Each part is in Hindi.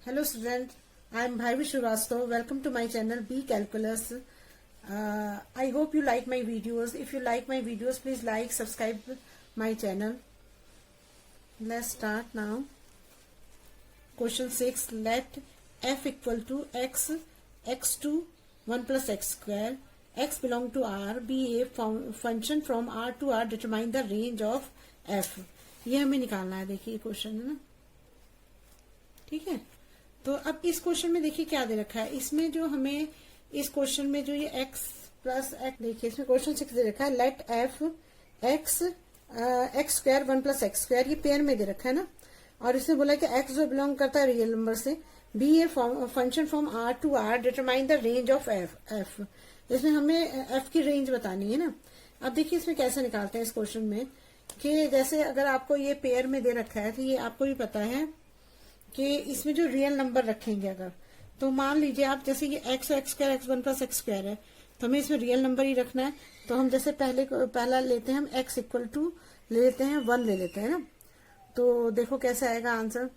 Hello student, I am Bharvi Shrivastava. Welcome to my channel B Calculus. I hope you like my videos. If you like my videos, please like, subscribe my channel. Let's start now. Question 6. Let f equal to x, x to 1 plus x square, x belong to R, be a function from R to R, determine the range of f. ये हमें निकालना है. देखिए क्वेश्चन है ना, ठीक है. तो अब इस क्वेश्चन में देखिए क्या दे रखा है. इसमें जो हमें इस क्वेश्चन में जो ये x प्लस एक्स, देखिए इसमें क्वेश्चन 6 दे रखा है. Let f x x square 1 plus x square, ये पेयर में दे रखा है ना. और इसने बोला कि x जो बिलोंग करता है रियल नंबर से, be a function from R to R, determine the range of f. इसमें हमें f की रेंज बतानी है ना. अब देखिए इसमें कैसे निकालते हैं इस क्वेश्चन में, कि जैसे अगर आपको ये पेयर में दे रखा है तो ये आपको भी पता है कि इसमें जो रियल नंबर रखेंगे अगर, तो मान लीजिए आप जैसे ये x x square x 1 plus x square है, तो हमें इसमें रियल नंबर ही रखना है. तो हम जैसे पहला लेते हैं, हम एक्स इक्वल टू ले लेते हैं 1 ले लेते हैं ना. तो देखो कैसे आएगा आंसर.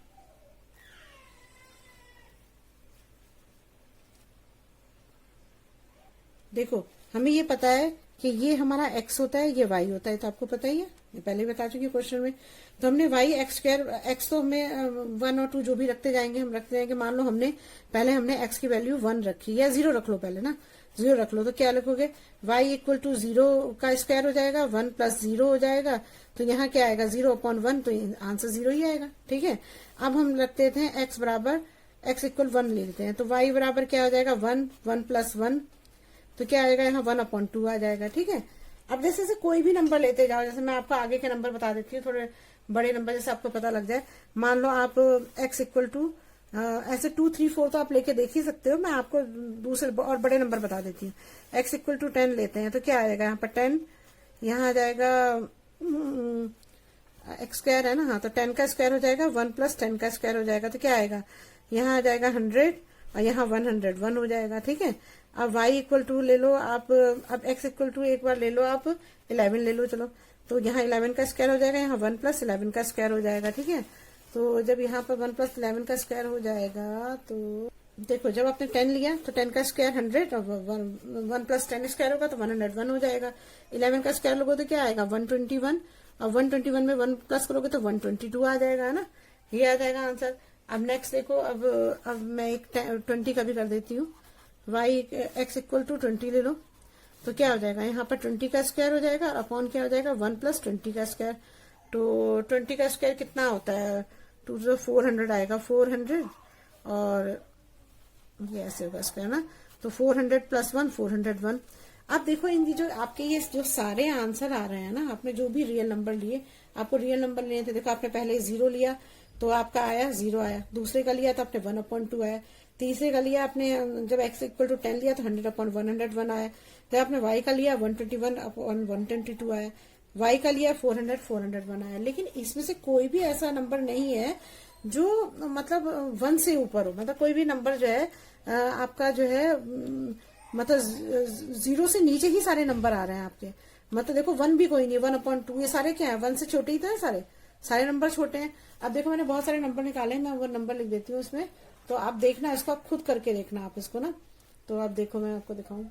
देखो हमें ये पता है कि ये हमारा x होता है, ये y होता है, तो आपको पता ही है, ये पहले ही बता चुकी क्वेश्चन में. तो हमने y एक्स स्क्वायर, एक्स तो हमें 1 और 2 जो भी रखते जाएंगे हम रखते जाएंगे. मान लो हमने x की वैल्यू 1 रखी, या 0 रख लो पहले ना, 0 रख लो. तो क्या लिखोगे, y इक्वल टू 0 का स्क्वायर हो जाएगा, 1 प्लस 0 हो जाएगा. तो यहाँ क्या आएगा, 0/1, तो आंसर 0 ही आएगा. ठीक है. अब हम रख देते हैं x बराबर, x इक्वल 1 ले लेते हैं. तो y बराबर क्या हो जाएगा, 1 प्लस 1, तो क्या आएगा यहाँ 1/2 आ जाएगा. ठीक है. अब जैसे कोई भी नंबर लेते जाओ, जैसे मैं आपको आगे के नंबर बता देती हूँ, थोड़े बड़े नंबर जैसे आपको पता लग जाए. मान लो आप x इक्वल टू ऐसे 2, 3, 4 तो आप लेके देख ही सकते हो. मैं आपको दूसरे और बड़े नंबर बता देती हूँ. x इक्वल टू 10 लेते हैं, तो क्या आएगा यहाँ पर 10, यहाँ आ जाएगा एक्स स्क्वायर है ना, हाँ, तो 10 का स्क्वायर हो जाएगा, 1 प्लस 10 का स्क्वायर हो जाएगा. तो क्या आएगा, यहाँ आ जाएगा 100 और यहाँ 101 हो जाएगा. ठीक है. अब y इक्वल टू ले लो आप, अब x इक्वल टू एक बार ले लो आप 11 ले लो. चलो, तो यहाँ 11 का स्क्वायर हो जाएगा, यहाँ 1 प्लस 11 का स्क्वायर हो जाएगा. ठीक है. तो जब यहाँ पर 1 प्लस 11 का स्क्वायर हो जाएगा, तो देखो जब आपने 10 लिया तो 10 का स्क्वायर 100 और 1 प्लस 10 स्क्वायर होगा तो 101 हो जाएगा. 11 का स्क्वायर लोगे तो क्या आएगा, 121, और 121 में 1 प्लस करोगे तो 122 आ जाएगा ना. ये आ जाएगा आंसर. अब नेक्स्ट देखो, अब मैं एक 20 का भी कर देती हूँ. y x इक्वल टू 20 ले लो, तो क्या हो जाएगा, यहाँ पर 20 का स्क्वायर हो जाएगा, अपॉन क्या हो जाएगा, 1 प्लस 20 का स्क्वायर. तो 20 का स्क्वायर कितना होता है, 2 तो 400 आएगा, 400 और ये ऐसे होगा स्क्वायर ना. तो 400 प्लस 1 401. अब देखो इन जो आपके ये जो सारे आंसर आ रहे हैं ना, आपने जो भी रियल नंबर लिए, आपको रियल नंबर लिए थे. देखो आपने पहले 0 लिया तो आपका आया 0 आया, दूसरे का लिया तो आपने 1/2 आया, तीसरे का लिया आपने जब x इक्वल टू 10 लिया तो 100/101 आया. जब आपने y का लिया 121/122 आया, y का लिया 401 आया. लेकिन इसमें से कोई भी ऐसा नंबर नहीं है जो मतलब 1 से ऊपर हो. मतलब कोई भी नंबर जो है आपका जो है मतलब 0 से नीचे ही सारे नंबर आ रहे हैं आपके. मतलब देखो 1 भी कोई नहीं, 1/2, ये सारे क्या है, 1 से छोटे ही तो है, सारे नंबर छोटे हैं. अब देखो मैंने बहुत सारे नंबर निकाले हैं, मैं वो नंबर लिख देती हूँ उसमें, तो आप देखना, इसको आप खुद करके देखना आप इसको ना. तो आप देखो, मैं आपको दिखाऊं.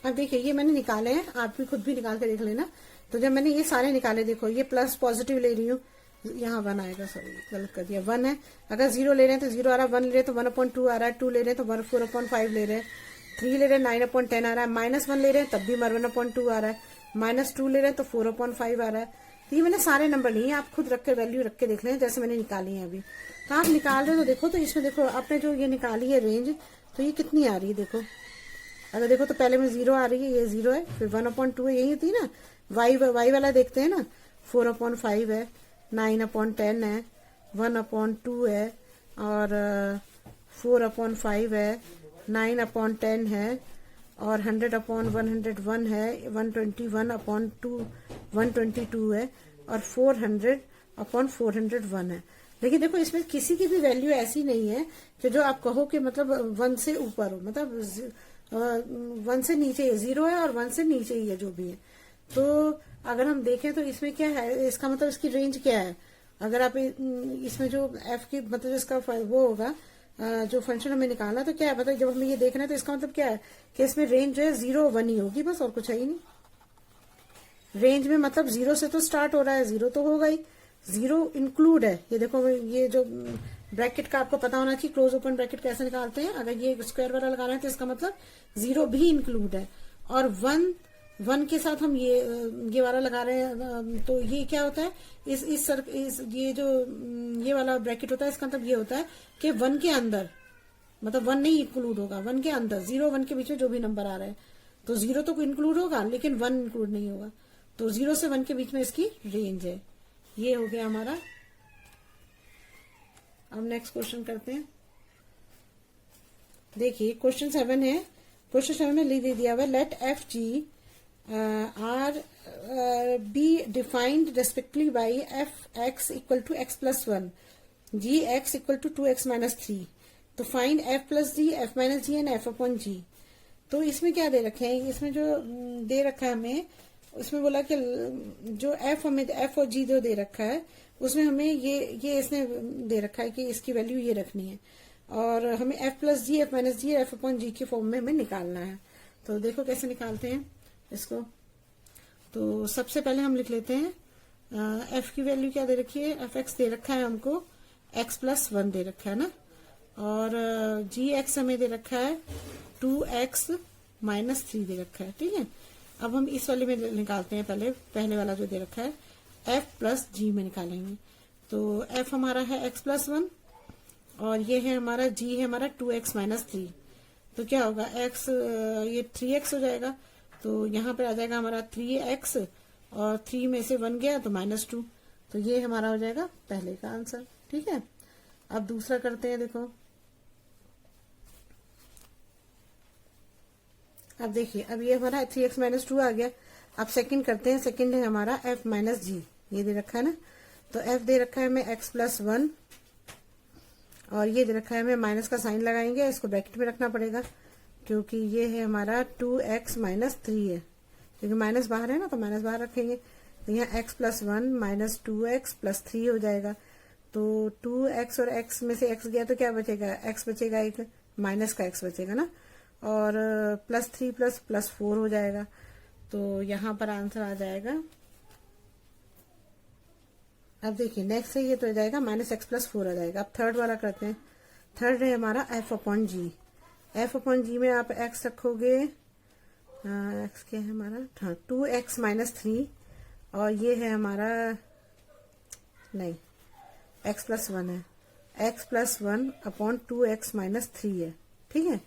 अब देखिए ये मैंने निकाले हैं, आप भी खुद भी निकाल के देख लेना. तो जब मैंने ये सारे निकाले, देखो ये प्लस पॉजिटिव ले रही हूँ, यहाँ 1 आएगा, सॉरी गलत कर दिया, 1 है. अगर 0 ले रहे हैं तो 0 आ रहा है, 1 ले रहे हैं तो 1/2 आ रहा है, 2 ले रहे हैं तो 4/5 ले रहे हैं, 3 ले रहे हैं 9/10 आ रहा है, -1 ले रहे हैं तब भी 1/2 आ रहा है, -2 ले रहे हैं तो 4/5 आ रहा है. तो ये मैंने सारे नंबर लिए, आप खुद रख के वैल्यू रख के देख लें जैसे मैंने निकाली है अभी. तो आप निकाल रहे हो तो देखो, तो इसमें देखो आपने जो ये निकाली है रेंज, तो ये कितनी आ रही है. देखो अगर देखो तो पहले में 0 आ रही है, ये 0 है, फिर 1/2 है, यही थी ना. y वाला देखते हैं ना, 4/5 है, 9/10 है, 1/2 है, और 4/5 है, 9/10 है, और 100/101 है, 122 है, और 400/401 है. लेकिन देखो इसमें किसी की भी वैल्यू ऐसी नहीं है कि जो आप कहो कि मतलब 1 से ऊपर हो, मतलब 1 से नीचे 0 है और 1 से नीचे ही है जो भी है. तो अगर हम देखें तो इसमें क्या है, इसका मतलब इसकी रेंज क्या है, अगर आप इसमें जो f की मतलब इसका वो होगा जो फंक्शन हमें निकालना, तो क्या है मतलब जब हमें ये देखना है तो इसका मतलब क्या है कि इसमें रेंज जो है 0 1 ही होगी, बस और कुछ है ही नहीं। रेंज में मतलब 0 से तो स्टार्ट हो रहा है, 0 तो होगा ही, 0 इंक्लूड है। ये देखो ये जो ब्रैकेट का आपको पता होना चाहिए क्लोज ओपन ब्रैकेट कैसे निकालते हैं। अगर ये स्क्वायर वाला लगाना है तो इसका मतलब 0 भी इंक्लूड है, और 1 के साथ हम ये वाला लगा रहे हैं, तो ये क्या होता है इस ये जो ये वाला ब्रैकेट होता है, इसका मतलब ये होता है कि 1 के अंदर मतलब 1 नहीं इंक्लूड होगा, 1 के अंदर 0 1 के बीच में जो भी नंबर आ रहा है, तो 0 तो इंक्लूड होगा लेकिन 1 इंक्लूड नहीं होगा, तो 0 से 1 के बीच में इसकी रेंज है। ये हो गया हमारा। अब नेक्स्ट क्वेश्चन करते हैं। देखिए क्वेश्चन 7 है। क्वेश्चन 7 में लिख दिया हुआ let F G R be defined respectively by F x equal to X plus 1 G X equal to 2x minus 3। तो find F plus G, F minus G and F upon G. तो इसमें क्या दे रखे हैं, इसमें जो दे रखा है हमें, उसमें बोला कि जो एफ हमें एफ और जी जो दे रखा है उसमें हमें ये इसने दे रखा है कि इसकी वैल्यू ये रखनी है, और हमें F plus G, F minus जी, एफ अपॉन जी के फॉर्म में हमें निकालना है। तो देखो कैसे निकालते हैं इसको। तो सबसे पहले हम लिख लेते हैं एफ की वैल्यू क्या दे रखी है, एफ एक्स दे रखा है हमको एक्स प्लस 1 दे रखा है ना, और जी एक्स हमें दे रखा है 2x माइनस 3 दे रखा है। ठीक है, अब हम इस वाले में निकालते हैं, पहले वाला जो दे रखा है f प्लस जी में निकालेंगे। तो f हमारा है x प्लस 1 और ये है हमारा g है हमारा 2x माइनस 3। तो क्या होगा x ये 3x हो जाएगा, तो यहाँ पर आ जाएगा हमारा 3x और 3 में से 1 गया तो माइनस 2। तो ये हमारा हो जाएगा पहले का आंसर। ठीक है, अब दूसरा करते हैं। देखो अब देखिए, अब ये हमारा 3x माइनस 2 आ गया। अब सेकंड करते हैं। सेकंड है हमारा f माइनस जी, ये दे रखा है ना, तो f दे रखा है हमें x प्लस 1 और ये दे रखा है हमें माइनस का साइन लगाएंगे, इसको ब्रैकेट में रखना पड़ेगा क्योंकि ये है हमारा 2x माइनस 3 है, क्योंकि माइनस बाहर है ना तो माइनस बाहर रखेंगे। तो यहाँ x plus 1 minus 2x plus 3 हो जाएगा। तो 2x और x में से x गया तो क्या बचेगा, x बचेगा, एक माइनस का x बचेगा ना, और प्लस 3 प्लस प्लस 4 हो जाएगा। तो यहाँ पर आंसर आ जाएगा। अब देखिए नेक्स्ट है ये तो हो जाएगा माइनस एक्स प्लस 4 आ जाएगा। अब थर्ड वाला करते हैं। थर्ड है हमारा एफ अपॉन जी। एफ अपॉन जी में आप एक्स रखोगे, एक्स क्या है हमारा, हाँ 2x माइनस 3 और ये है हमारा नहीं x प्लस 1 है, x plus 1 upon 2x minus 3 है। ठीक है,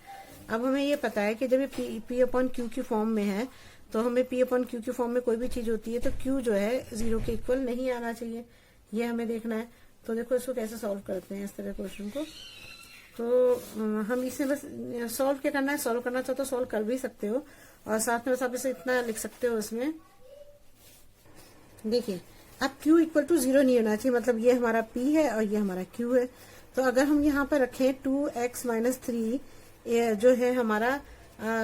अब हमें ये पता है कि जब ये p अपॉन क्यू की फॉर्म में है तो हमें p अपॉन क्यू की फॉर्म में कोई भी चीज होती है तो q जो है 0 के इक्वल नहीं आना चाहिए, ये हमें देखना है। तो देखो इसको कैसे सॉल्व करते हैं इस तरह क्वेश्चन को। तो हम इसमें बस सॉल्व क्या करना है, सॉल्व करना चाहो तो सॉल्व कर भी सकते हो और साथ में बस आप इसे इतना लिख सकते हो इसमें। देखिए अब q इक्वल टू 0 नहीं होना चाहिए, मतलब ये हमारा p है और ये हमारा q है। तो अगर हम यहाँ पर रखें 2x माइनस 3 जो है हमारा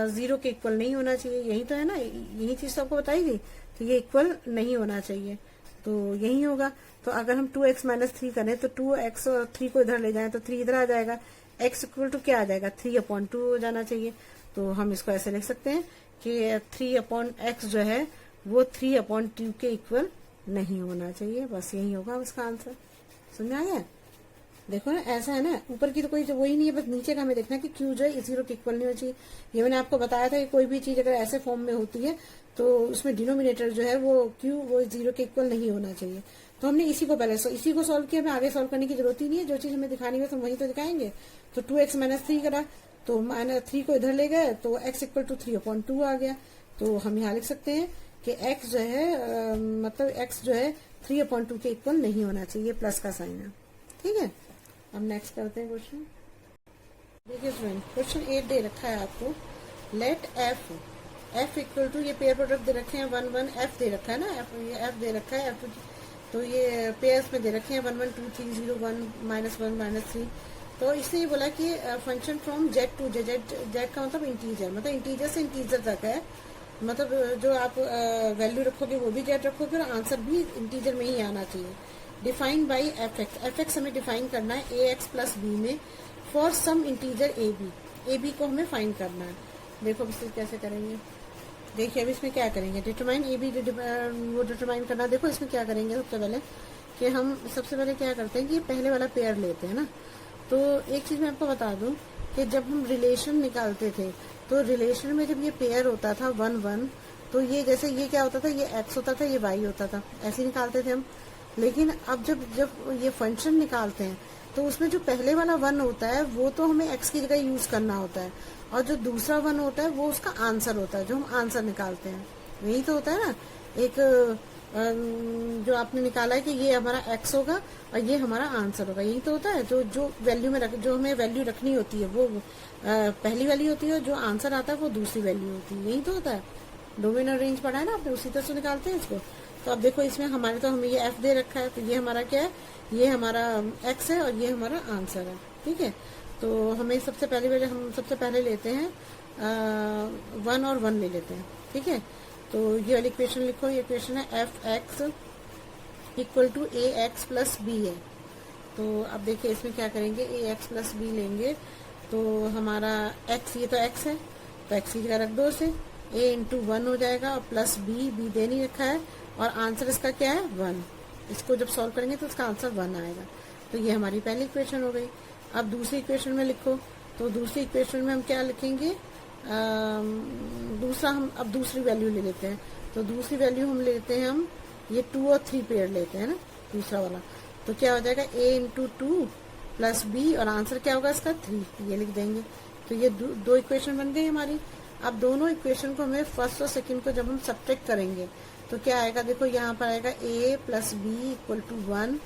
0 के इक्वल नहीं होना चाहिए, यही तो है ना, यही चीज तो आपको बताई गई। तो ये इक्वल नहीं होना चाहिए, तो यही होगा। तो अगर हम 2x माइनस 3 करें तो 2x और 3 को इधर ले जाएं तो 3 इधर आ जाएगा, x इक्वल टू क्या आ जाएगा 3 अपॉन 2 हो जाना चाहिए। तो हम इसको ऐसे लिख सकते हैं कि 3 अपॉन x जो है वो 3 अपॉन 2 के इक्वल नहीं होना चाहिए। बस यही होगा उसका आंसर। समझ आ गया? देखो ना ऐसा है ना, ऊपर की तो कोई वही नहीं है, बस नीचे का हमें देखना है कि क्यू जो है 0 के इक्वल नहीं होना चाहिए। ये मैंने आपको बताया था कि कोई भी चीज अगर ऐसे फॉर्म में होती है तो उसमें डिनोमिनेटर जो है वो क्यू वो 0 के इक्वल नहीं होना चाहिए। तो हमने इसी को पहले इसी को सॉल्व किया, हमें आगे सॉल्व करने की जरूरत ही नहीं है। जो चीज हमें दिखानी है तो वही तो दिखाएंगे। तो 2x माइनस 3 करा तो माइनस 3 को इधर ले गए तो x इक्वल टू 3 अपॉन 2 आ गया। तो हम यहाँ लिख सकते हैं कि x जो है मतलब x जो है 3 अपॉन 2 के इक्वल नहीं होना चाहिए, प्लस का साइन है। ठीक है, अब नेक्स्ट करते हैं क्वेश्चन। देखिए फ्रेंड, क्वेश्चन 8 दे रखा है आपको, लेट f इक्वल टू, ये पेयर प्रोडक्ट दे रखे हैं 1 1 f दे रखा है ना, ये f दे रखा है f, तो ये पेयर्स में दे रखे हैं 1 1 2 3 0 1 माइनस 1 माइनस 3। तो इसने ये बोला कि function from z to z का मतलब इंटीजर, मतलब इंटीजर से इंटीजर तक है, मतलब जो आप वैल्यू रखोगे वो भी जेड रखोगे और आंसर भी इंटीजर में ही आना चाहिए। Define by F x. F x हमें डिफाइन करना है ए एक्स प्लस बी में for some integer a b. A b को हमें फाइंड करना है। देखो अब इसे कैसे करेंगे, देखिए अब इसमें क्या करेंगे, डिटरमाइन ए बी वो डिटरमाइन करना। देखो इसमें क्या करेंगे, सबसे पहले कि हम सबसे पहले क्या करते हैं कि ये पहले वाला पेयर लेते हैं ना। तो एक चीज मैं आपको बता दूं कि जब हम रिलेशन निकालते थे तो रिलेशन में जब ये पेयर होता था 1 1, तो ये जैसे ये क्या होता था, ये x होता था, ये y होता था, ऐसे निकालते थे हम। लेकिन अब जब जब ये फंक्शन निकालते हैं तो उसमें जो पहले वाला 1 होता है वो तो हमें x की जगह यूज करना होता है, और जो दूसरा 1 होता है वो उसका आंसर होता है, जो हम आंसर निकालते हैं। यही तो होता है ना, एक जो आपने निकाला है कि ये हमारा x होगा और ये हमारा आंसर होगा, यही तो होता है। जो वैल्यू में जो हमें वैल्यू रखनी होती है वो पहली वैल्यू होती है, और जो आंसर आता है वो दूसरी वैल्यू होती है, यही तो होता है। डोमेन और रेंज पढ़ा है ना आपने, उसी तरह से निकालते हैं इसको। तो अब देखो इसमें हमारे तो हमें ये f दे रखा है, तो ये हमारा क्या है, ये हमारा x है और ये हमारा आंसर है, ठीक है। तो हमें सबसे पहले लेते हैं 1 और 1 ले लेते हैं, ठीक है। तो ये वाली इक्वेशन लिखो, ये इक्वेशन है f x equal to a x plus b है। तो अब देखिए इसमें क्या करेंगे, ए एक्स प्लस बी लेंगे तो हमारा x, ये तो x है तो x की जगह रख दो उसे, a इंटू 1 हो जाएगा और प्लस बी दे नहीं रखा है, और आंसर इसका क्या है 1। इसको जब सॉल्व करेंगे तो इसका आंसर 1 आएगा। तो ये हमारी पहली इक्वेशन हो गई। अब दूसरी इक्वेशन में लिखो, तो दूसरी इक्वेशन में हम क्या लिखेंगे, अब दूसरी वैल्यू ले लेते हैं। तो दूसरी वैल्यू हम लेते हैं, हम ये 2 और 3 पेयर लेते हैं ना, दूसरा वाला। तो क्या हो जाएगा, a इंटू 2 प्लस बी, और आंसर क्या होगा इसका 3, ये लिख देंगे। तो ये दो इक्वेशन बन गई हमारी। अब दोनों इक्वेशन को हमें फर्स्ट और सेकंड को जब हम सब्ट्रैक्ट करेंगे तो क्या आएगा, देखो यहाँ पर आएगा a plus b equal to 1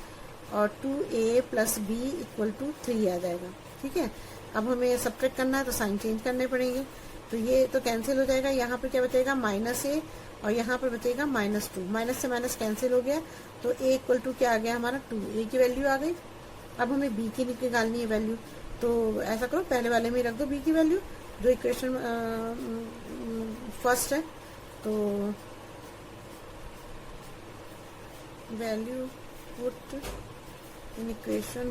और 2a plus b equal to 3 आ जाएगा, ठीक है। अब हमें सब्ट्रैक्ट करना है तो साइन चेंज करने पड़ेंगे, तो ये तो कैंसिल हो जाएगा। यहाँ पर क्या बचेगा, -a, और यहाँ पर बचेगा -2। माइनस से माइनस कैंसिल हो गया, तो a इक्वल टू क्या आ गया हमारा 2, a की वैल्यू आ गई। अब हमें b की निकालनी है वैल्यू, तो ऐसा करो पहले वाले में रख दो b की वैल्यू, जो इक्वेशन फर्स्ट है। तो वैल्यू पुट इन इक्वेशन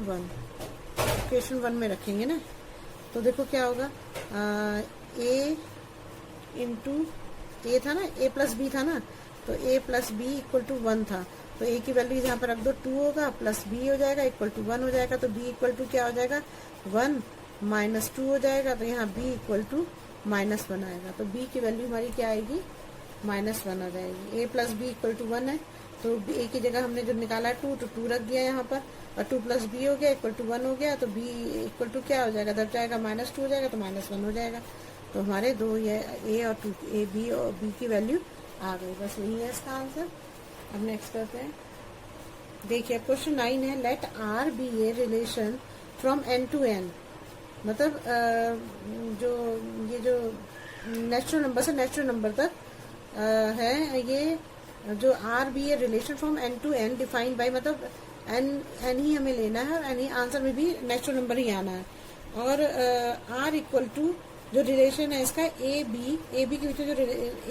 1 में रखेंगे ना। तो देखो क्या होगा, a इंटू ए था ना, a प्लस बी था ना, तो a plus b equal to 1 था, तो a की वैल्यू यहाँ पर रख दो 2 होगा, प्लस b हो जाएगा इक्वल टू 1 हो जाएगा। तो b इक्वल टू क्या हो जाएगा 1 माइनस 2 हो जाएगा, तो यहाँ b इक्वल टू -1 आएगा। तो b की वैल्यू हमारी क्या आएगी, -1 आ जाएगी। a plus b equal to 1 है, तो a की जगह हमने जो निकाला है 2, तो 2 रख दिया यहाँ पर, और 2 प्लस बी हो गया इक्वल टू 1 हो गया। तो b इक्वल टू क्या हो जाएगा, जब जाएगा -2 हो जाएगा तो -1 हो जाएगा। तो हमारे दो ये a और 2, a b और b की वैल्यू आ गई। बस यही है इसका आंसर। अब नेक्स्ट करते हैं। देखिए क्वेश्चन 9 है, let r be a relation from n to n। मतलब जो नेचुरल नंबर से नेचुरल नंबर तक है, ये जो r be a relation from n to n defined by, मतलब n ही हमें लेना है, और n ही आंसर में भी नेचुरल नंबर ही आना है। और r इक्वल टू जो रिलेशन है इसका ए बी के बीच में जो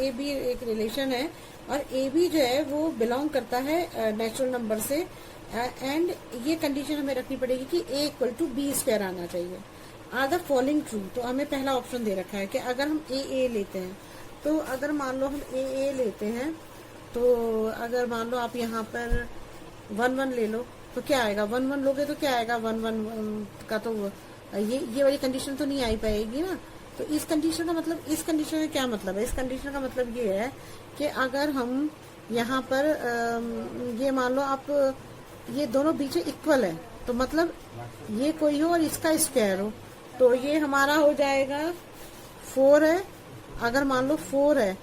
ए बी एक रिलेशन है, और ए बी जो है वो बिलोंग करता है नेचुरल नंबर से, एंड ये कंडीशन हमें रखनी पड़ेगी कि a equal to b square आना चाहिए। Are the following true. तो हमें पहला ऑप्शन दे रखा है कि अगर हम ए लेते हैं, तो अगर मान लो हम ए लेते हैं, तो अगर मान लो आप यहाँ पर 1 1 ले लो, तो क्या आएगा, 1 1 लोगे तो क्या आएगा, 1 1 का तो ये वाली कंडीशन तो नहीं आ पाएगी ना। तो इस कंडीशन का मतलब, इस कंडीशन का क्या मतलब है, इस कंडीशन का मतलब ये है कि अगर हम यहाँ पर ये मान लो आप, ये दोनों बीच इक्वल है, तो मतलब ये कोई हो और इसका स्क्वायर हो, तो ये हमारा हो जाएगा 4 है। अगर मान लो 4 है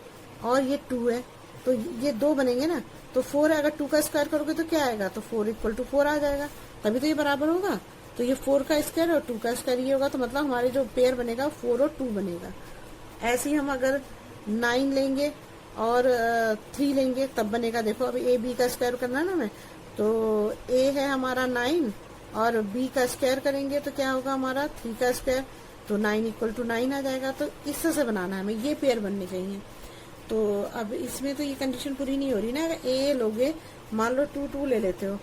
और ये 2 है, तो ये 2 बनेंगे ना। तो 4 है, अगर 2 का स्क्वायर करोगे तो क्या आएगा, तो 4 इक्वल टू 4 आ जाएगा, तभी तो ये बराबर होगा। तो ये 4 का स्क्वायर और 2 का स्क्वायर ये होगा, तो मतलब हमारे जो पेयर बनेगा 4 और 2 बनेगा। ऐसे ही हम अगर 9 लेंगे और 3 लेंगे तब बनेगा। देखो अभी ए बी का स्क्वायर करना ना हमें, तो ए है हमारा 9 और बी का स्क्वायर करेंगे तो क्या होगा हमारा 3 का स्क्वायर, तो 9 इक्वल टू 9 आ जाएगा। तो इससे से बनाना है हमें, ये पेयर बनने चाहिए। तो अब इसमें तो ये कंडीशन पूरी नहीं हो रही ना। अगर ए लोगे, मान लो 2 2 ले लेते हो,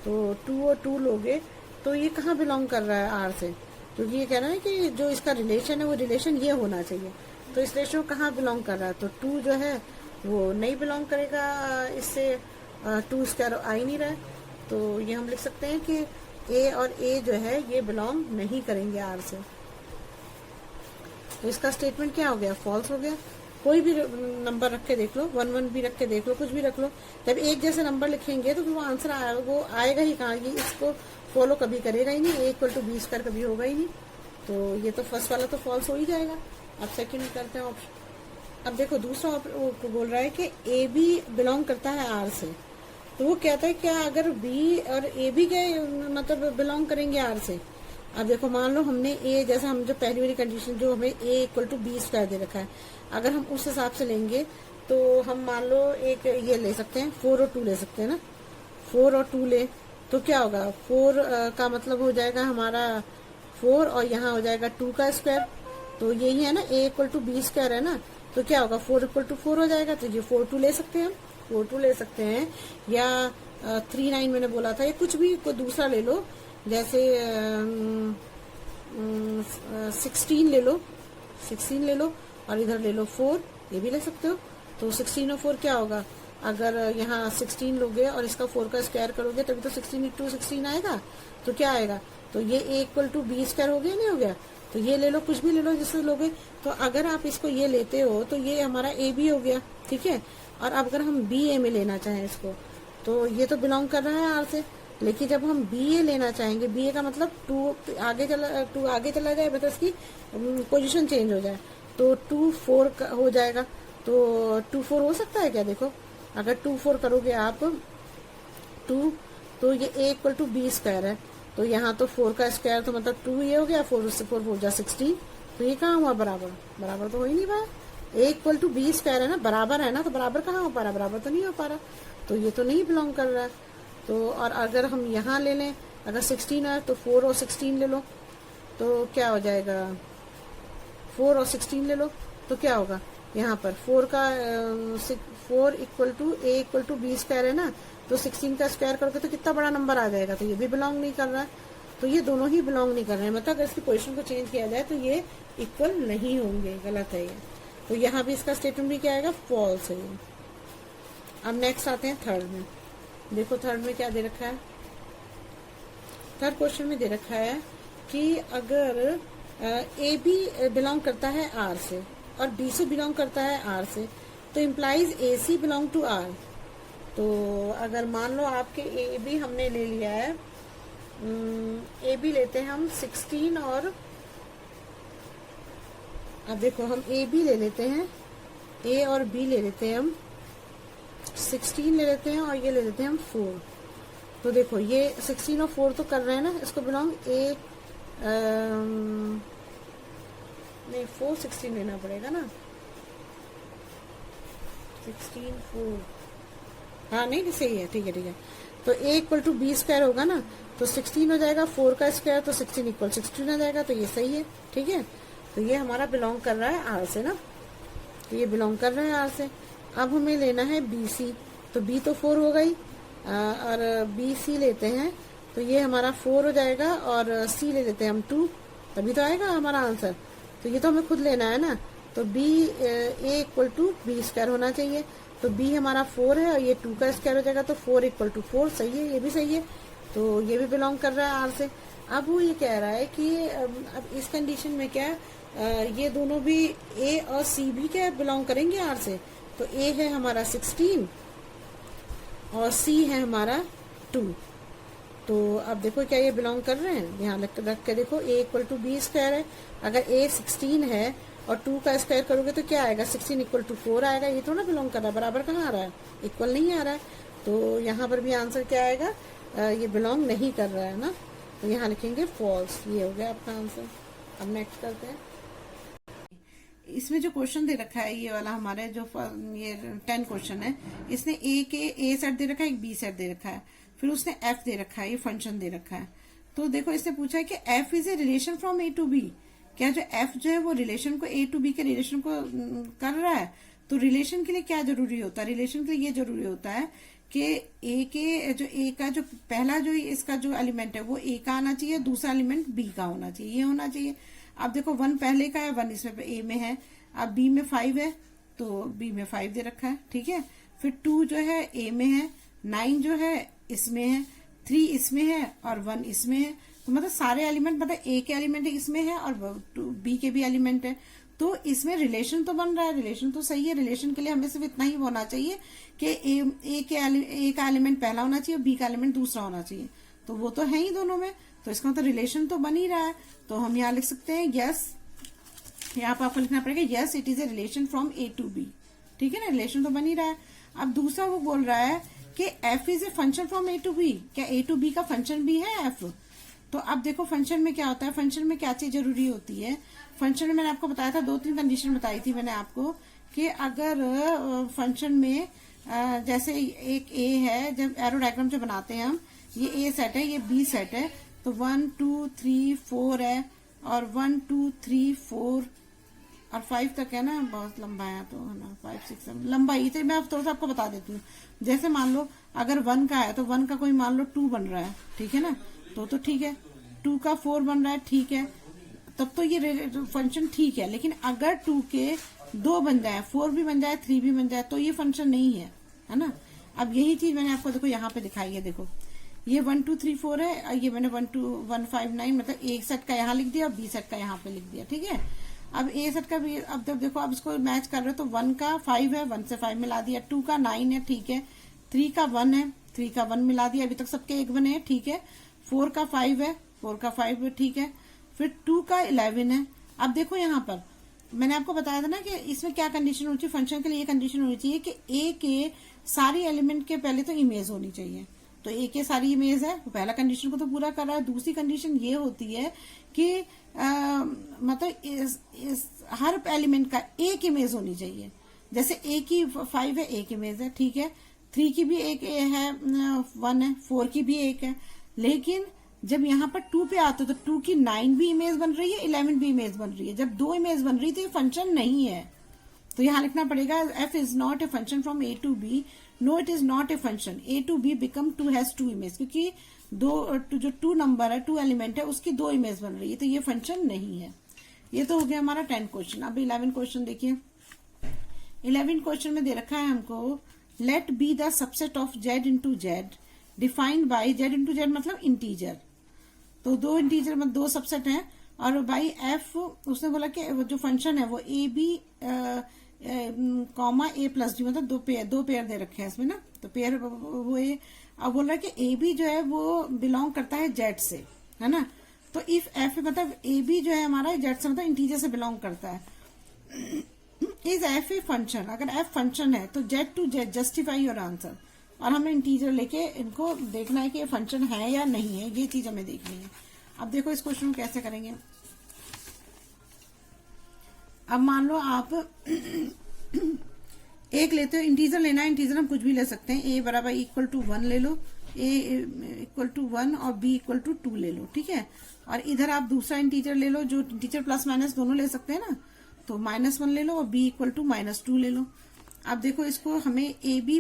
तो 2 और 2 लोगे तो ये कहाँ बिलोंग कर रहा है आर से, क्योंकि ये कह रहा है कि जो इसका रिलेशन है वो रिलेशन ये होना चाहिए, तो इस रेशो कहाँ बिलोंग कर रहा है, तो 2 जो है वो नहीं बिलोंग करेगा इससे, 2 स्क्वायर आ ही नहीं रहा है, तो ये हम लिख सकते हैं कि ए और ए जो है ये बिलोंग नहीं करेंगे आर से। तो इसका स्टेटमेंट क्या हो गया, फॉल्स हो गया। कोई भी नंबर रख के देख लो, 1 1 भी रख के देख लो, कुछ भी रख लो, जब एक जैसे नंबर लिखेंगे तो वो आंसर वो आएगा ही कहाँ, ये इसको फॉलो कभी करेगा ही नहीं, ए इक्वल टू बी स्क्वायर कभी होगा ही नहीं, तो ये तो फर्स्ट वाला तो फॉल्स हो ही जाएगा। अब सेकंड करते हैं ऑप्शन। अब देखो दूसरा बोल रहा है कि ए बी बिलोंग करता है आर से, तो वो कहता है क्या अगर बी और ए बी के मतलब बिलोंग करेंगे आर से। अब देखो मान लो हमने ए, जैसा हम जो पहली वाली कंडीशन जो हमें ए इक्वल टू बी स्क्वायर दे रखा है, अगर हम उस हिसाब से लेंगे तो हम मान लो एक ये ले सकते हैं 4 और 2 ले सकते हैं ना, 4 और 2 ले तो क्या होगा, 4 का मतलब हो जाएगा हमारा 4 और यहाँ हो जाएगा 2 का स्क्वायर, तो यही है ना ए इक्वल टू बी स्क्वायर है ना, तो क्या होगा 4 इक्वल टू 4 हो जाएगा, तो ये 4 2 ले सकते हैं हम, 4 2 ले सकते हैं, या 3 9 मैंने बोला था, या कुछ भी कोई दूसरा ले लो, जैसे 16 ले लो, 16 ले लो और इधर ले लो 4, ये भी ले सकते हो। तो 16 और 4 क्या होगा, अगर यहाँ 16 लोगे और इसका 4 का स्क्वायर करोगे तभी तो 16 इंटू 16 आएगा, तो क्या आएगा, तो ये ए इक्वल टू बी स्क्वायर हो गया नहीं हो गया, तो ये ले लो, कुछ भी ले लो जिससे लोगे, तो अगर आप इसको ये लेते हो तो ये हमारा ए बी हो गया, ठीक है। और अब अगर हम बी ए में लेना चाहें इसको, तो ये तो बिलोंग कर रहा है आर से, लेकिन जब हम बी ए लेना चाहेंगे, बी ए का मतलब 2 आगे चला जाए, मतलब इसकी पोजीशन चेंज हो जाए, तो 2 4 हो जाएगा, तो 2 4 हो सकता है क्या, देखो अगर 2 4 करोगे आप 2, तो ये ए इक्वल टू बी स्क्वायर है, तो यहाँ तो 4 का स्क्वायर तो मतलब 2 ये हो गया, 4 से 4 4 जा 16, तो ये कहाँ हुआ बराबर, बराबर तो हो ही नहीं पाया, ए इक्वल टू बी स्क्वायर है ना, बराबर है ना, तो बराबर कहाँ हो पा रहा, बराबर तो नहीं हो पा रहा, तो ये तो नहीं बिलोंग कर रहा है। तो और अगर हम यहाँ ले लें, अगर 16 है तो 4 और 16 ले लो, तो क्या हो जाएगा, 4 और 16 ले लो, तो क्या होगा यहाँ पर 4 equal to a equal to b square है ना, तो 16 का स्क्वायर करोगे तो कितना बड़ा नंबर आ जाएगा, तो ये भी बिलोंग नहीं कर रहा है, तो ये दोनों ही बिलोंग नहीं कर रहे हैं, मतलब अगर इसकी पोजीशन को चेंज किया जाए तो ये इक्वल नहीं होंगे, गलत है ये, तो यहाँ भी इसका स्टेटमेंट भी क्या आएगा, फॉल्स है ये। अब नेक्स्ट आते हैं थर्ड में, देखो थर्ड में क्या दे रखा है, थर्ड क्वेश्चन में दे रखा है कि अगर ए बी बिलोंग करता है आर से और बी सी बिलोंग करता है आर से, तो implies a c belong to R. तो अगर मान लो आपके ए बी हमने ले लिया है, ए बी लेते हैं हम 16 और, अब देखो हम ए बी ले लेते हैं, ए और बी ले लेते हैं हम, 16 ले लेते हैं और ये ले लेते हैं हम 4, तो देखो ये 16 और 4 तो कर रहे हैं ना, इसको बिलोंग ए नहीं 4 16 लेना पड़ेगा ना, 16 4, हाँ नहीं सही है, ठीक है ठीक है, तो ए इक्वल टू बी स्क्वायर होगा ना, तो 16 हो जाएगा, 4 का स्क्वायर तो 16 इक्वल 16 हो जाएगा, तो ये सही है, ठीक है, तो ये हमारा बिलोंग कर रहा है आर से ना, तो ये बिलोंग कर रहा है आर से। अब हमें लेना है बी सी, तो बी तो 4 हो गई, और बी सी लेते हैं तो ये हमारा 4 हो जाएगा, और सी ले लेते हैं हम 2, तभी तो आएगा हमारा आंसर, तो ये तो हमें खुद लेना है ना, तो b a equal to b square होना चाहिए, तो बी हमारा 4 है और ये 2 का स्क्वायर हो जाएगा, तो 4 इक्वल टू 4 सही है, ये भी सही है, तो ये भी बिलोंग कर रहा है आर से। अब वो ये कह रहा है कि अब इस कंडीशन में क्या ये दोनों भी ए और सी भी क्या बिलोंग करेंगे आर से, तो ए है हमारा 16 और सी है हमारा 2, तो अब देखो क्या ये बिलोंग कर रहे हैं, यहाँ रख के देखो ए इक्वल टू बी स्क्वायर है, अगर ए 16 है और 2 का स्क्वायर करोगे तो क्या आएगा, 16 इक्वल टू 4 आएगा, ये तो ना बिलोंग कर रहा है, बराबर कहाँ आ रहा है, इक्वल नहीं आ रहा है, तो यहाँ पर भी आंसर क्या आएगा, ये बिलोंग नहीं कर रहा है ना, तो यहाँ लिखेंगे फॉल्स, ये हो गया आपका आंसर। अब नेक्स्ट करते हैं, इसमें जो क्वेश्चन दे रखा है ये वाला हमारे जो ये 10 क्वेश्चन है, इसने ए सेट दे रखा है, एक बी सेट दे रखा है, फिर उसने एफ दे रखा है, ये फंक्शन दे रखा है, तो देखो इसने पूछा है कि f is a relation from a to b, क्या जो एफ जो है वो रिलेशन को ए टू बी के रिलेशन को कर रहा है, तो रिलेशन के लिए क्या जरूरी होता है, रिलेशन के लिए ये जरूरी होता है कि ए के जो ए का जो पहला जो इसका जो एलिमेंट है वो ए का आना चाहिए, दूसरा एलिमेंट बी का होना चाहिए, ये होना चाहिए। अब देखो 1 पहले का है, 1 इसमें ए में है, अब बी में 5 है तो बी में 5 दे रखा है, ठीक है। फिर 2 जो है ए में है, 9 जो है इसमें है, 3 इसमें है और 1 इसमें है। तो मतलब सारे एलिमेंट मतलब ए के एलिमेंट इसमें है और बी के भी एलिमेंट है, तो इसमें रिलेशन तो बन रहा है, रिलेशन तो सही है। रिलेशन के लिए हमें सिर्फ इतना ही होना चाहिए कि ए का एलिमेंट पहला होना चाहिए और बी का एलिमेंट दूसरा होना चाहिए, तो वो तो है ही दोनों में, तो इसका मतलब रिलेशन तो बन ही रहा है। तो हम यहाँ लिख सकते हैं यस, यहाँ पर आपको लिखना पड़ेगा yes it is a relation from a to b, ठीक है ना, रिलेशन तो बन ही रहा है। अब दूसरा वो बोल रहा है कि f is a function from a to b, क्या ए टू बी का फंक्शन भी है एफ? तो अब देखो फंक्शन में क्या होता है, फंक्शन में क्या चीज जरूरी होती है। फंक्शन में मैंने आपको बताया था, 2-3 कंडीशन बताई थी मैंने आपको कि अगर फंक्शन में जैसे एक ए है, जब एरो डायग्राम जो बनाते हैं हम, ये ए सेट है, ये बी सेट है, तो 1 2 3 4 है और 1 2 3 4 और 5 तक है ना, बहुत लंबा है तो है ना, 5 6 7 लंबा ही। तो मैं थोड़ा सा आपको बता देती हूँ। जैसे मान लो अगर 1 का है तो 1 का कोई मान लो 2 बन रहा है, ठीक है ना, तो ठीक है। 2 का 4 बन रहा है, ठीक है, तब तो ये फंक्शन ठीक है। लेकिन अगर 2 के 2 बन जाए, 4 भी बन जाए, 3 भी बन जाए, तो ये फंक्शन नहीं है ना। अब यही चीज मैंने आपको देखो यहाँ पे दिखाई है, देखो ये 1 2 3 4 है और ये मैंने 1 2 1 5 9 मतलब एक सेट का यहाँ लिख दिया और बी सेट का यहाँ पे लिख दिया, ठीक है। अब ए सेट का भी अब जब देखो अब इसको मैच कर रहे हो तो 1 का 5 है, 1 से 5 मिला दिया, 2 का 9 है, ठीक है, 3 का 1 है, 3 का 1 मिला दिया, अभी तक सबके 1 बने हैं, ठीक है। 4 का 5 है, 4 का 5 है, ठीक है। फिर 2 का 11 है। अब देखो यहाँ पर मैंने आपको बताया था ना कि इसमें क्या कंडीशन होनी चाहिए, फंक्शन के लिए ये कंडीशन होनी चाहिए कि ए के सारी एलिमेंट के पहले तो इमेज होनी चाहिए, तो ए के सारी इमेज है, तो पहला कंडीशन को तो पूरा कर रहा है। दूसरी कंडीशन ये होती है कि मतलब हर एलिमेंट का एक इमेज होनी चाहिए। जैसे ए की 5 है, एक इमेज है, ठीक है, 3 की भी एक है, 1 है, 4 की भी एक है। लेकिन जब यहाँ पर 2 पे आते हो तो 2 की 9 भी इमेज बन रही है, 11 भी इमेज बन रही है। जब 2 इमेज बन रही तो ये फंक्शन नहीं है, तो यहाँ लिखना पड़ेगा f is not a function from a to b, no it is not a function a to b because 2 has 2 image, क्योंकि जो 2 नंबर है, 2 एलिमेंट है, उसकी 2 इमेज बन रही है, तो ये फंक्शन नहीं है। ये तो हो गया हमारा 10 क्वेश्चन। अब 11 क्वेश्चन देखिए। 11 क्वेश्चन में दे रखा है हमको let b the subset of z into z defined by z into z मतलब इंटीजर, तो 2 इंटीजर मतलब 2 सबसेट हैं और बाई एफ उसने बोला कि जो फंक्शन है वो a b comma a plus d मतलब 2 पेयर दे रखे हैं इसमें ना, तो पेयर वो ए। अब बोल रहा है कि ए बी जो है वो बिलोंग करता है जेड से, है ना, तो इफ एफ मतलब ए बी जो है हमारा जेड से मतलब इंटीजर से बिलोंग करता है। इज एफ ए फंक्शन, अगर एफ फंक्शन है तो z to z justify your answer, और हमें इंटीजर लेके इनको देखना है कि ये फंक्शन है या नहीं है, ये चीज हमें देखनी है। अब देखो इस क्वेश्चन को कैसे करेंगे। अब मान लो आप एक लेते हो, इंटीजर लेना है, इंटीजर हम कुछ भी ले सकते हैं, ए बराबर इक्वल टू 1 ले लो, ए इक्वल टू 1 और बी इक्वल टू 2 ले लो, ठीक है। और इधर आप दूसरा इंटीजर ले लो, जो इंटीजर प्लस माइनस दोनों ले सकते हैं ना, तो -1 ले लो और बी इक्वल टू -2 ले लो। अब देखो इसको हमें ए बी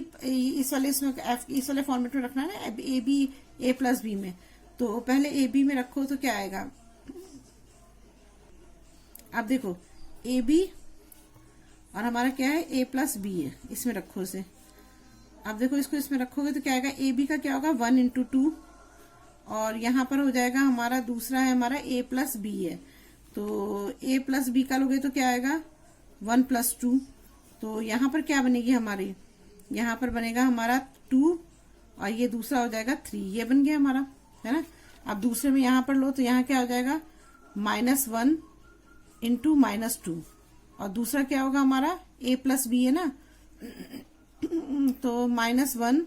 इस वाले इसमें इस वाले फॉर्मेट में रखना है ना, a b a plus b में, तो पहले ए बी में रखो तो क्या आएगा। अब देखो ए बी और हमारा क्या है ए प्लस बी है, इसमें रखो इसे। अब देखो इसको इसमें रखोगे तो क्या आएगा, ए बी का क्या होगा 1 इंटू 2 और यहाँ पर हो जाएगा हमारा दूसरा है हमारा ए प्लस बी है, तो ए प्लस बी का लोगे तो क्या आएगा 1 प्लस 2, तो यहाँ पर क्या बनेगी हमारी, यहाँ पर बनेगा हमारा 2 और ये दूसरा हो जाएगा 3, ये बन गया हमारा, है ना। अब दूसरे में यहाँ पर लो तो यहाँ क्या हो जाएगा -1 इंटू -2 और दूसरा क्या होगा हमारा a प्लस बी है ना, तो -1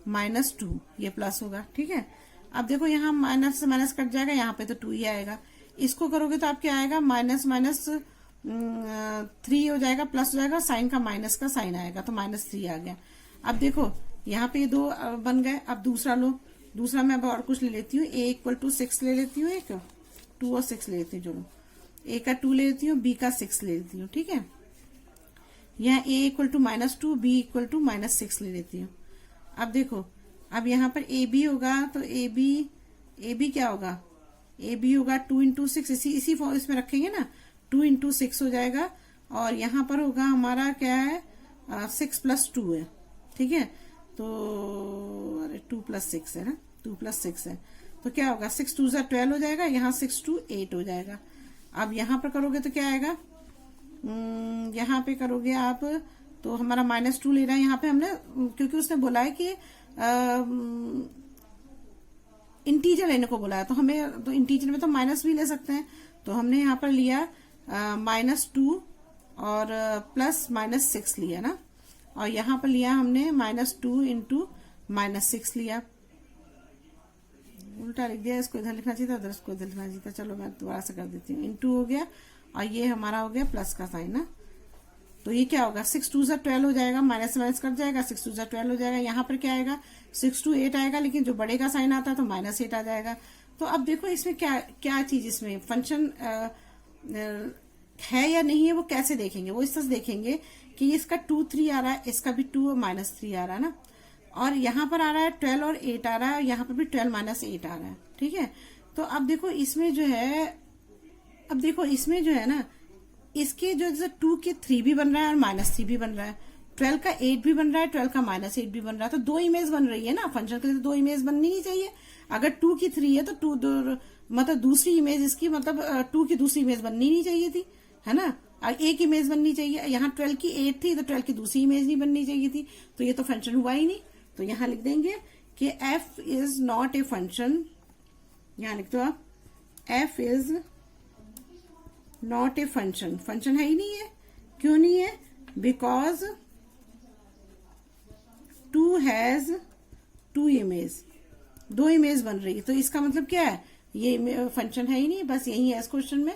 -2 ये प्लस होगा, ठीक है। अब देखो यहाँ माइनस से माइनस कट जाएगा, यहाँ पे तो 2 ही आएगा। इसको करोगे तो आप क्या आएगा -3 हो जाएगा, प्लस हो जाएगा, साइन का माइनस का साइन आएगा, तो -3 आ गया। अब देखो यहाँ पे 2 बन गए। अब दूसरा लो, दूसरा मैं अब और कुछ ले लेती हूँ, a इक्वल टू 6 ले लेती हूँ, एक 2 और 6 ले लेती हूँ, चलो a का 2 ले लेती हूँ, b का 6 ले लेती हूँ, ठीक है। यहाँ a equal to -2 b equal to -6 ले लेती हूँ। अब देखो, अब यहाँ पर ए बी होगा तो ए बी क्या होगा, ए बी होगा 2 इंटू 6, इसी फॉर्म इसमें रखेंगे ना, 2 इंटू 6 हो जाएगा। और यहाँ पर होगा हमारा क्या है, 6 प्लस 2 है, ठीक है। तो अरे 2 प्लस 6 है ना, 2 प्लस 6 है, तो क्या होगा 6 2 12 हो जाएगा, यहाँ 6 2 8 हो जाएगा। अब यहाँ पर करोगे तो क्या आएगा, यहाँ पे करोगे आप तो हमारा -2 ले रहा है यहाँ पे हमने, क्योंकि उसने बोला है कि इंटीजर लेने को बोला है, तो हमें तो इंटीजर में तो माइनस भी ले सकते हैं, तो हमने यहाँ पर लिया -2 और प्लस -6 लिया ना, और यहाँ पर लिया हमने -2 इंटू -6 लिया। उल्टा लिख दिया, इसको इधर लिखना चाहिए था, उधर इसको इधर लिखना चाहिए था। चलो मैं दोबारा से कर देती हूँ। इंटू हो गया और ये हमारा हो गया प्लस का साइन ना, तो ये क्या होगा 6 2 12 हो जाएगा, माइनस माइनस कट जाएगा, 6 2 12 हो जाएगा। यहाँ पर क्या आएगा 6 2 8 आएगा, लेकिन जो बड़े का साइन आता है तो -8 आ जाएगा। तो अब देखो इसमें क्या क्या चीज, इसमें फंक्शन है या नहीं है वो कैसे देखेंगे, वो इस तरह देखेंगे कि इसका 2 3 आ रहा है, इसका भी 2 और -3 आ रहा है ना, और यहाँ पर आ रहा है 12 और 8 आ रहा है, यहाँ पर भी 12 -8 आ रहा है, ठीक है। तो अब देखो इसमें जो है, अब देखो इसमें जो है ना, इसके जो जैसे 2 के 3 भी बन रहा है और -3 भी बन रहा है, 12 का 8 भी बन रहा है, 12 का -8 भी बन रहा है, तो 2 इमेज बन रही है ना, फंक्शन के लिए तो 2 इमेज बननी नहीं चाहिए। अगर 2 की 3 है तो 2 मतलब दूसरी इमेज इसकी, मतलब 2 की दूसरी इमेज बननी नहीं चाहिए थी, है ना, एक इमेज बननी चाहिए। यहाँ 12 की 8 थी तो 12 की दूसरी इमेज नहीं बननी चाहिए थी, तो ये तो फंक्शन हुआ ही नहीं। तो यहाँ लिख देंगे कि f is not a function, यहाँ लिख दो आप f is not a function, function है ही नहीं है। क्यों नहीं है, बिकॉज 2 हैज 2 इमेज, 2 इमेज बन रही है, तो इसका मतलब क्या है, ये फंक्शन है ही नहीं। बस यही है इस क्वेश्चन में।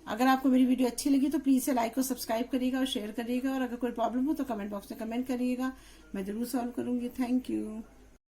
अगर आपको मेरी वीडियो अच्छी लगी तो प्लीज से लाइक और सब्सक्राइब करिएगा और शेयर करिएगा, और अगर कोई प्रॉब्लम हो तो कमेंट बॉक्स में कमेंट करिएगा, मैं जरूर सॉल्व करूंगी। Thank you.